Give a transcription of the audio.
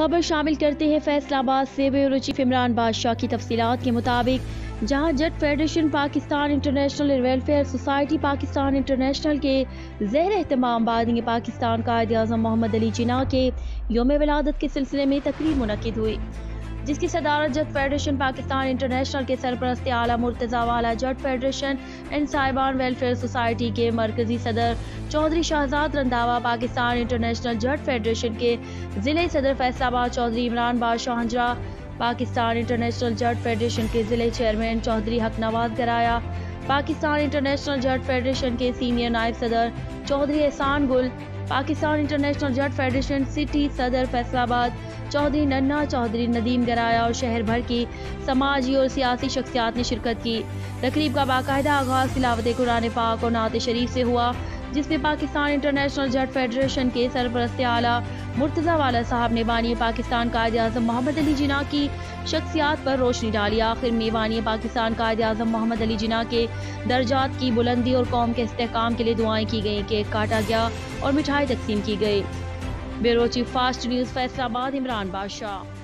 खबर शामिल करते हैं फैसलाबाद से ब्यूरो चीफ इमरान बादशाह की तफसीलात के मुताबिक, जहां Jat federation Pakistan international welfare society Pakistan international के ज़ेर एहतमाम बानी पाकिस्तान कायद आज़म मोहम्मद अली जिन्ना के योम विलादत के सिलसिले में तकरीब मुनक्किद हुई, जिसकी सदारत जट फेडरेशन पाकिस्तान इंटरनेशनल के सरपरस्त आला मुर्तज़ा वाला जट फेडरेशन एंड साहिबान वेलफेयर सोसाइटी के मरकजी सदर चौधरी शाहजाद रंधावा, पाकिस्तान इंटरनेशनल जट फेडरेशन के ज़िले सदर फैसलाबाद चौधरी इमरान बादशाह हंजरा, पाकिस्तान इंटरनेशनल जट फेडरेशन के ज़िले चेयरमैन चौधरी हक नवाज गराया, पाकिस्तान इंटरनेशनल जट फेडरेशन के सीनियर नायब सदर चौधरी एहसान गुल, पाकिस्तान इंटरनेशनल जट फेडरेशन सिटी सदर फैसलाबाद चौधरी नन्ना चौधरी नदीम गराया और शहर भर की समाजी और सियासी शख्सियात ने शिरकत की। तकरीब का बाकायदा आगाज़ तिलावत कुरान पाक और नात शरीफ से हुआ, जिसमें पाकिस्तान इंटरनेशनल जट फेडरेशन के सरपरस्त आला मुर्तज़ा वाला साहब ने बानी पाकिस्तान कायद आज़म मोहम्मद अली जिन्ना की शख्सियात पर रोशनी डाली। आखिर में बानी पाकिस्तान कायद आज़म मोहम्मद अली जिन्ना के दर्जात की बुलंदी और कौम के इस्तेहकाम के लिए दुआएं की गई, केक काटा गया और मिठाई तकसीम की गई। Bureau chief fast news Faisalabad Imran बादशाह।